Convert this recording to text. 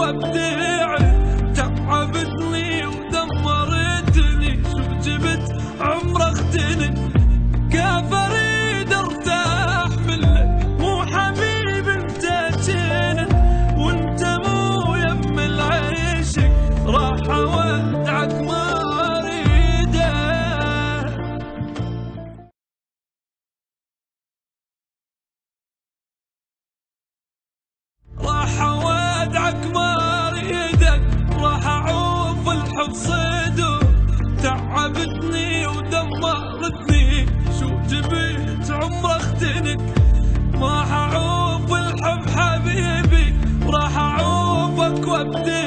وابديعي، تعبتني ودمرتني، شو جبت عمر اختني، كفريد ارتاح منك مو حبيب انت جنن، وانت مو يم العيشك راح اودعك ما اريده. راح اودعك ما اريدك، راح اعوف الحب صيده، تعبتني ودمرتني، شو جبت عمر اختنك، ما حعوف الحب حبيبي، راح اعوفك وابدي